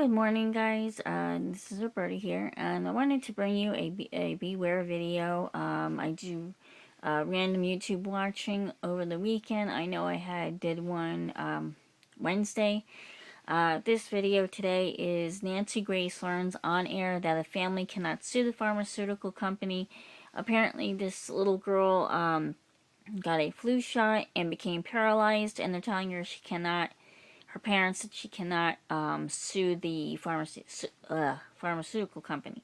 Good morning, guys. This is Roberta here, and I wanted to bring you a beware video. I do random YouTube watching over the weekend. I know I did one Wednesday. This video today is Nancy Grace learns on air that a family cannot sue the pharmaceutical company. Apparently, this little girl got a flu shot and became paralyzed, and they're telling her she cannot. Her parents said she cannot sue the pharmaceutical company.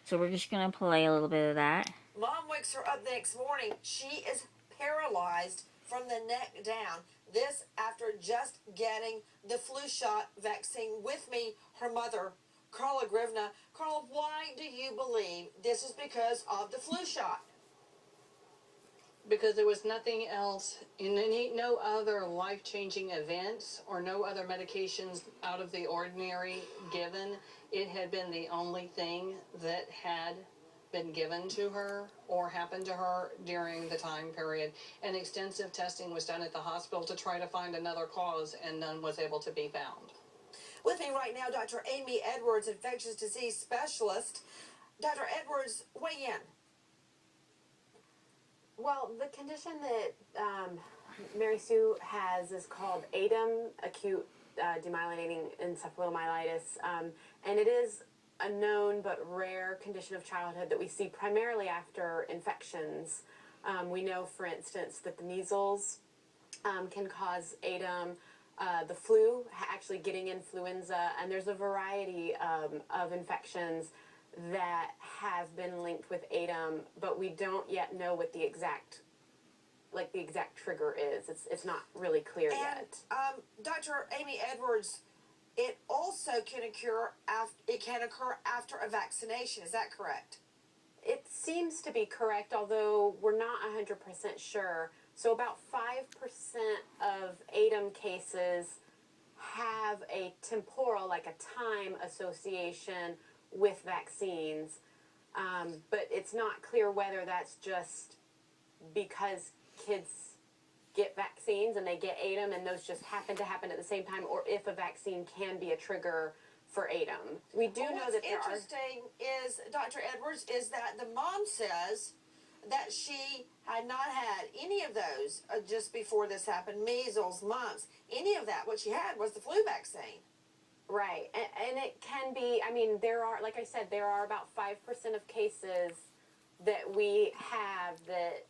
So we're just going to play a little bit of that. Mom wakes her up the next morning. She is paralyzed from the neck down. This after just getting the flu shot vaccine. With me, her mother, Carla Grivna. Carla, why do you believe this is because of the flu shot? Because there was nothing else, no other life-changing events or no other medications out of the ordinary given. It had been the only thing that had been given to her or happened to her during the time period. And extensive testing was done at the hospital to try to find another cause, and none was able to be found. With me right now, Dr. Amy Edwards, infectious disease specialist. Dr. Edwards, weigh in. Well, the condition that Mary Sue has is called ADEM, acute demyelinating encephalomyelitis, and it is a known but rare condition of childhood that we see primarily after infections. We know, for instance, that the measles can cause ADEM, the flu, actually getting influenza, and there's a variety of infections that have been linked with ADEM, but we don't yet know what the exact trigger is. It's not really clear yet. Dr. Amy Edwards, it also can occur after a vaccination. Is that correct? It seems to be correct, although we're not 100% sure. So about 5% of ADEM cases have a temporal, like a time association with vaccines, but it's not clear whether that's just because kids get vaccines and they get ADEM and those just happen to happen at the same time, or if a vaccine can be a trigger for ADEM. We do know that there are... What's interesting is, Dr. Edwards, is that the mom says that she had not had any of those just before this happened, measles, mumps, any of that. What she had was the flu vaccine. Right, and it can be, I mean, there are, like I said, there are about 5% of cases that we have that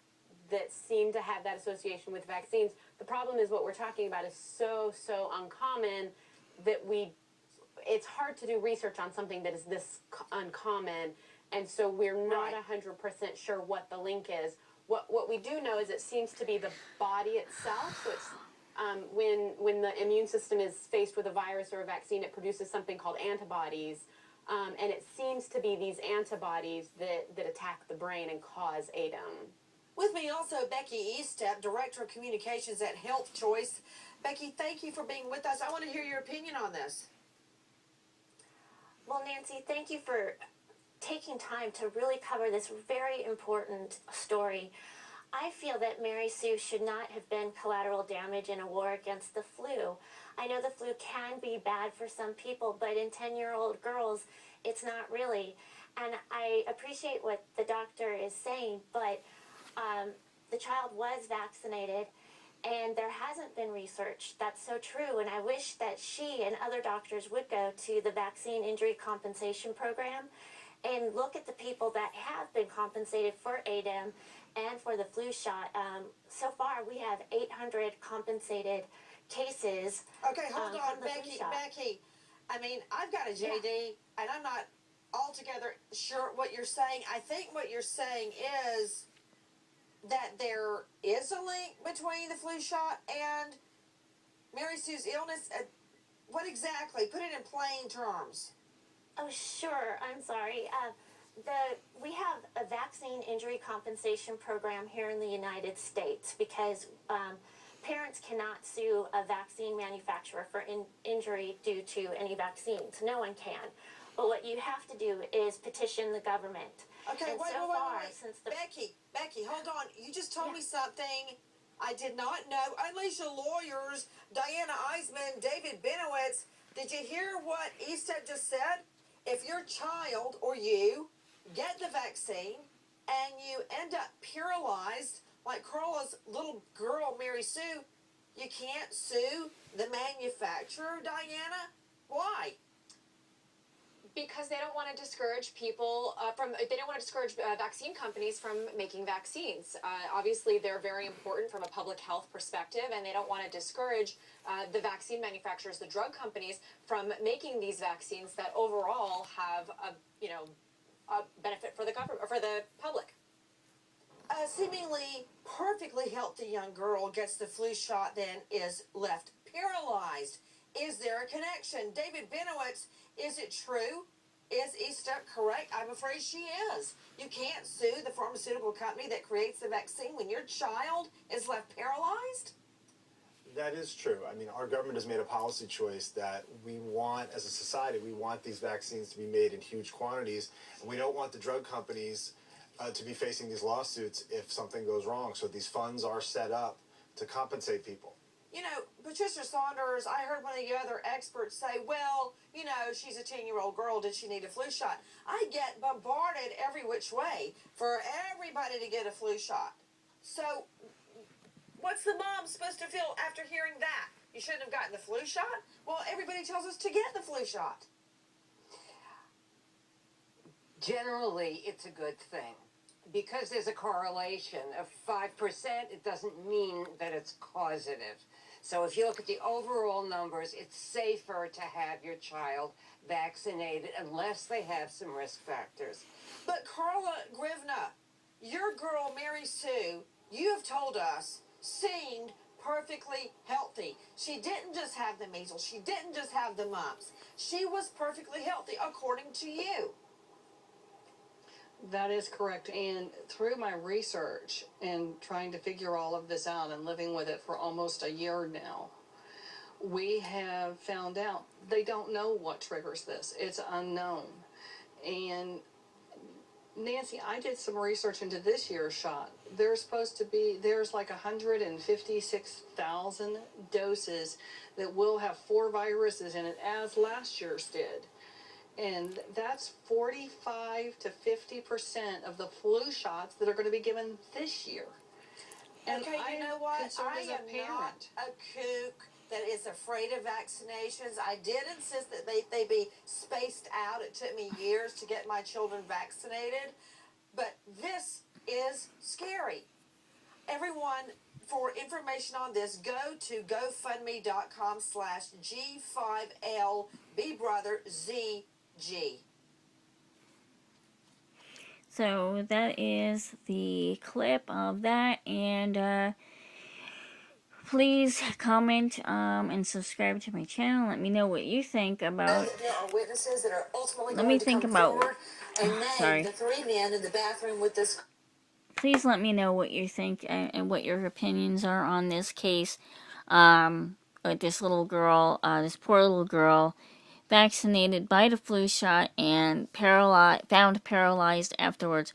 seem to have that association with vaccines. The problem is what we're talking about is so uncommon that it's hard to do research on something that is this uncommon, and so we're not 100% sure what the link is. What we do know is it seems to be the body itself, so it's when the immune system is faced with a virus or a vaccine, it produces something called antibodies, and it seems to be these antibodies that attack the brain and cause ADEM. With me also, Becky Eastep, Director of Communications at Health Choice. Becky, thank you for being with us. I want to hear your opinion on this. Well, Nancy, thank you for taking time to really cover this very important story. I feel that Mary Sue should not have been collateral damage in a war against the flu. I know the flu can be bad for some people, but in 10-year-old girls, it's not really. And I appreciate what the doctor is saying, but the child was vaccinated, and there hasn't been research that's so true. And I wish that she and other doctors would go to the Vaccine Injury Compensation Program and look at the people that have been compensated for ADEM and for the flu shot. So far, we have 800 compensated cases. Okay, hold on, Becky. I mean, I've got a JD, and I'm not altogether sure what you're saying. I think what you're saying is that there is a link between the flu shot and Mary Sue's illness. What exactly? Put it in plain terms. Oh, sure. I'm sorry. We have a vaccine injury compensation program here in the United States because parents cannot sue a vaccine manufacturer for injury due to any vaccines. No one can. But what you have to do is petition the government. Okay, and wait. Since Becky, hold on. You just told me something I did not know. Unleash your lawyers, Diana Eisman, David Benowitz. Did you hear what Estep just said? If your child or you get the vaccine and you end up paralyzed, like Carla's little girl, Mary Sue, you can't sue the manufacturer, Diana? Why? Because they don't want to discourage people they don't want to discourage vaccine companies from making vaccines. Obviously, they're very important from a public health perspective, and they don't want to discourage the vaccine manufacturers, the drug companies, from making these vaccines that overall have a benefit for the government or for the public. A seemingly perfectly healthy young girl gets the flu shot, then is left paralyzed. Is there a connection? David Benowitz, is it true? Is Estep correct? I'm afraid she is. You can't sue the pharmaceutical company that creates the vaccine when your child is left paralyzed? That is true. I mean, our government has made a policy choice that we want, as a society, we want these vaccines to be made in huge quantities, and we don't want the drug companies to be facing these lawsuits if something goes wrong. So these funds are set up to compensate people. You know, Patricia Saunders, I heard one of the other experts say, well, you know, she's a 10-year-old girl. Did she need a flu shot? I get bombarded every which way for everybody to get a flu shot. So what's the mom supposed to feel after hearing that? You shouldn't have gotten the flu shot? Well, everybody tells us to get the flu shot. Generally, it's a good thing. Because there's a correlation of 5%, it doesn't mean that it's causative. So if you look at the overall numbers, it's safer to have your child vaccinated unless they have some risk factors. But Carla Grivna, your girl Mary Sue, you have told us, seemed perfectly healthy. She didn't just have the measles. She didn't just have the mumps. She was perfectly healthy, according to you. That is correct. And through my research and trying to figure all of this out and living with it for almost a year now, we have found out they don't know what triggers this. It's unknown. And Nancy, I did some research into this year's shot. There's like 156,000 doses that will have 4 viruses in it, as last year's did. And that's 45 to 50% of the flu shots that are going to be given this year. And okay, you know what? I am parent. not a kook that is afraid of vaccinations. I did insist that they be spaced out. It took me years to get my children vaccinated. But this is scary. Everyone, for information on this, go to gofundme.com/G5LBrotherZG. So that is the clip of that, and please comment and subscribe to my channel. Let me know what you think about. There are witnesses that are ultimately Let going me to think come about. forward and name Sorry. the 3 men in the bathroom with this. Please let me know what you think and what your opinions are on this case. With this little girl, this poor little girl, vaccinated by the flu shot and found paralyzed afterwards.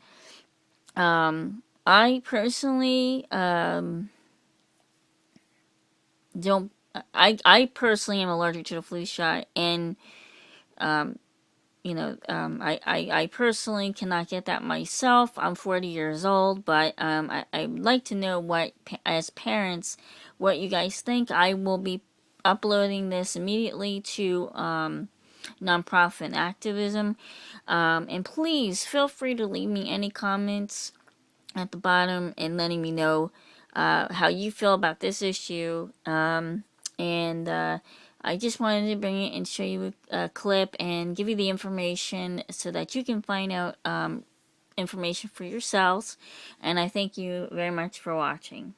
I personally don't. I personally am allergic to the flu shot, and I personally cannot get that myself. I'm 40 years old, but I'd like to know what, as parents, what you guys think. I will be uploading this immediately to nonprofit activism, and please feel free to leave me any comments at the bottom and letting me know how you feel about this issue. And I just wanted to bring it and show you a clip and give you the information so that you can find out information for yourselves. And I thank you very much for watching.